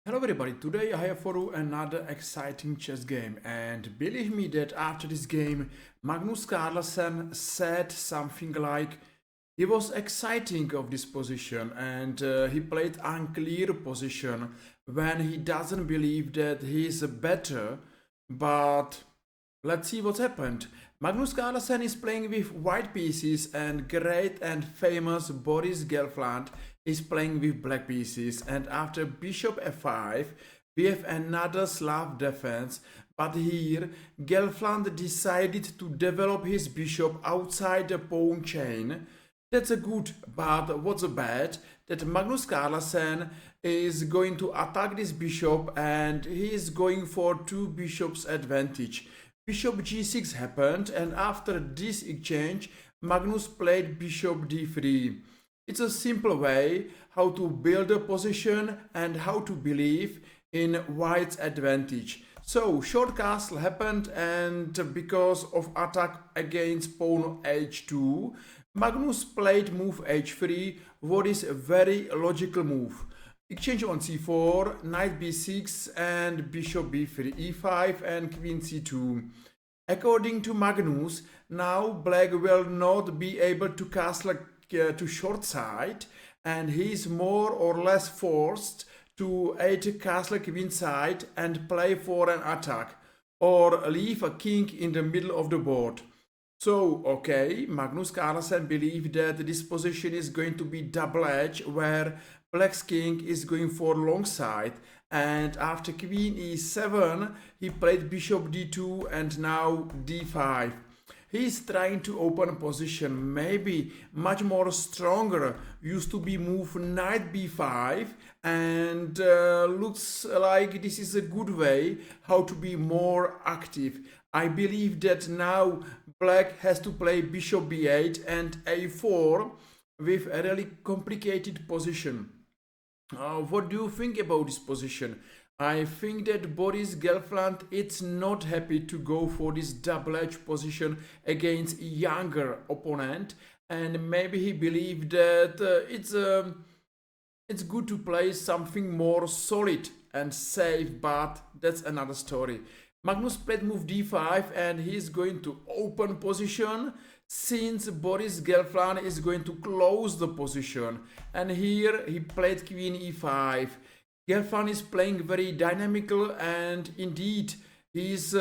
Hello everybody, today I have for you another exciting chess game, and believe me that after this game Magnus Carlsen said something like he was exciting of this position and he played unclear position when he doesn't believe that he is better, but let's see what's happened. Magnus Carlsen is playing with white pieces and great and famous Boris Gelfand is playing with black pieces, and after bishop f5 we have another Slav defense, but here Gelfand decided to develop his bishop outside the pawn chain. That's a good, but what's a bad? That Magnus Carlsen is going to attack this bishop and he is going for two bishops advantage. Bishop g6 happened, and after this exchange Magnus played bishop d3. It's a simple way how to build a position and how to believe in white's advantage. So short castle happened, and because of attack against pawn h2, Magnus played move h3, what is a very logical move. Exchange on c4, knight b6 and bishop b3, e5 and queen c2. According to Magnus, now black will not be able to castle to short side, and he is more or less forced to aid castle queen side and play for an attack or leave a king in the middle of the board. So, okay, Magnus Carlsen believed that this position is going to be double edge where black's king is going for long side, and after queen e7 he played bishop d2 and now d5. He is trying to open a position, maybe much more stronger. Used to be move knight b5, and looks like this is a good way how to be more active. I believe that now black has to play bishop b8 and a4 with a really complicated position. What do you think about this position? I think that Boris Gelfand is not happy to go for this double-edged position against a younger opponent, and maybe he believed that it's good to play something more solid and safe, but that's another story. Magnus played move d5 and he's going to open position since Boris Gelfand is going to close the position, and here he played queen e5. Gelfand is playing very dynamical, and indeed he's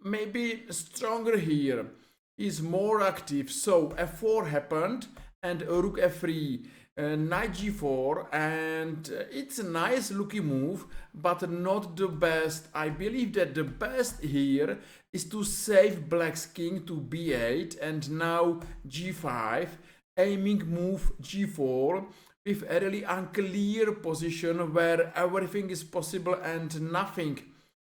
maybe stronger here. He's more active. So f4 happened and rook f3, knight g4, and it's a nice looking move, but not the best. I believe that the best here is to save black's king to b8 and now g5, aiming move g4 with a really unclear position where everything is possible and nothing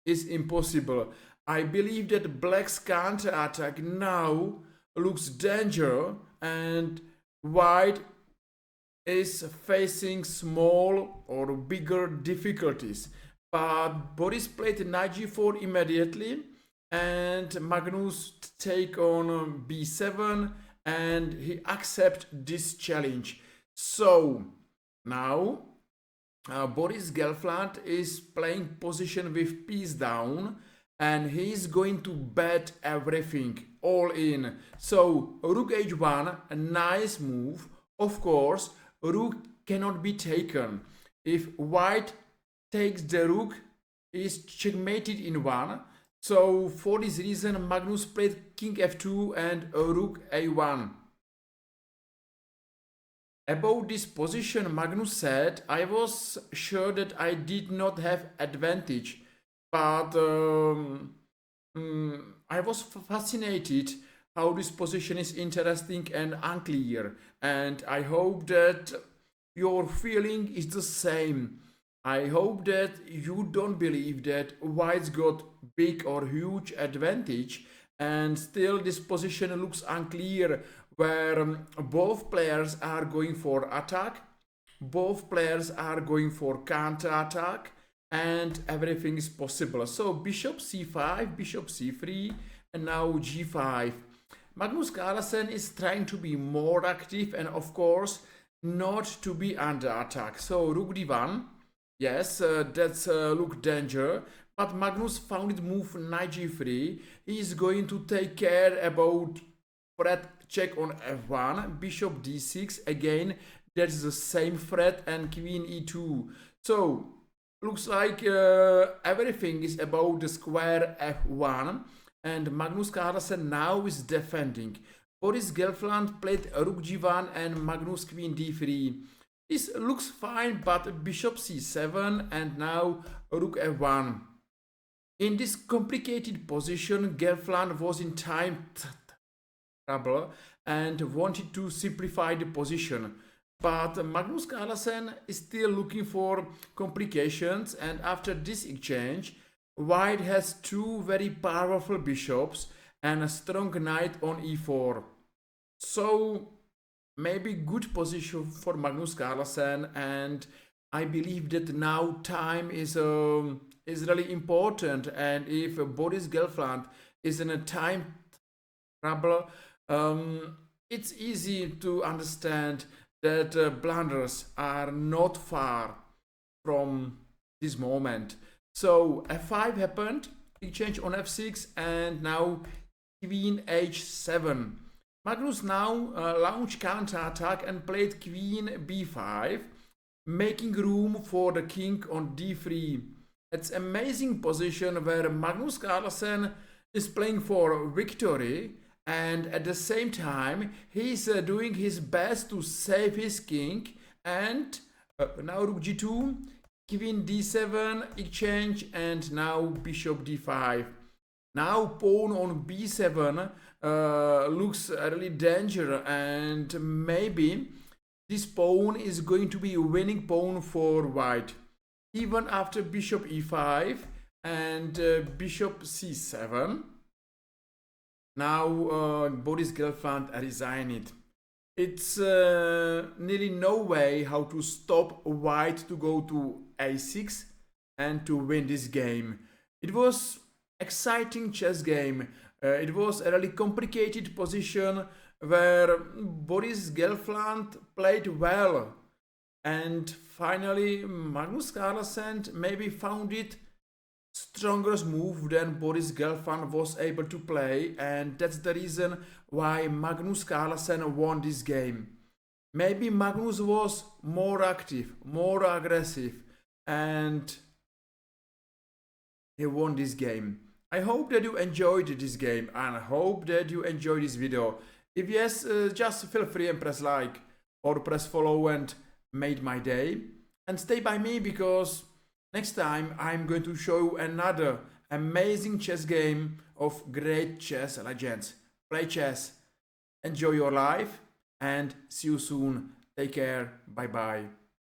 is impossible. I believe that black's counter attack now looks danger, and white is facing small or bigger difficulties. But Boris played knight g4 immediately, and Magnus take on b7, and he accept this challenge. So now Boris Gelfand is playing position with piece down, and he's going to bet everything all in. So rook h1, a nice move. Of course, rook cannot be taken. If white takes the rook, is checkmated in one. So for this reason Magnus played king f2 and rook a1. About this position, Magnus said, I was sure that I did not have advantage, but I was fascinated how this position is interesting and unclear, and I hope that your feeling is the same. I hope that you don't believe that white's got big or huge advantage, and still this position looks unclear, where both players are going for attack, both players are going for counter attack, and everything is possible. So bishop c5, bishop c3, and now g5. Magnus Carlsen is trying to be more active and of course not to be under attack. So rook d1, Yes, that's look danger. But Magnus found it move knight g3. He is going to take care about threat check on f1, bishop d6. Again, that's the same threat and queen e2. So looks like everything is about the square f1, and Magnus Carlsen now is defending. Boris Gelfand played rook g1 and Magnus queen d3. This looks fine, but bishop c7 and now rook f1. In this complicated position, Gelfand was in time trouble and wanted to simplify the position. But Magnus Carlsen is still looking for complications, and after this exchange, White has two very powerful bishops and a strong knight on e4. So maybe good position for Magnus Carlsen, and I believe that now time is really important, and if Boris Gelfand is in a time trouble, it's easy to understand that blunders are not far from this moment. So f5 happened, exchange on f6, and now queen h7. Magnus now launched counter-attack and played queen b5, making room for the king on d3. It's amazing position where Magnus Carlsen is playing for victory, and at the same time he's doing his best to save his king. And now rook g2, queen d7 exchange, and now bishop d5. Now pawn on b7 looks really dangerous, and maybe this pawn is going to be a winning pawn for white. Even after bishop e5 and bishop c7, now Boris Gelfand resigned it. It's nearly no way how to stop white to go to a6 and to win this game. It was exciting chess game. It was a really complicated position where Boris Gelfand played well, and finally Magnus Carlsen maybe found it strongest move than Boris Gelfand was able to play, and that's the reason why Magnus Carlsen won this game. Maybe Magnus was more active, more aggressive, and he won this game. I hope that you enjoyed this game, and I hope that you enjoyed this video. If yes, just feel free and press like or press follow and made my day. And stay by me, because next time I'm going to show you another amazing chess game of great chess legends. Play chess, enjoy your life, and see you soon. Take care, bye bye.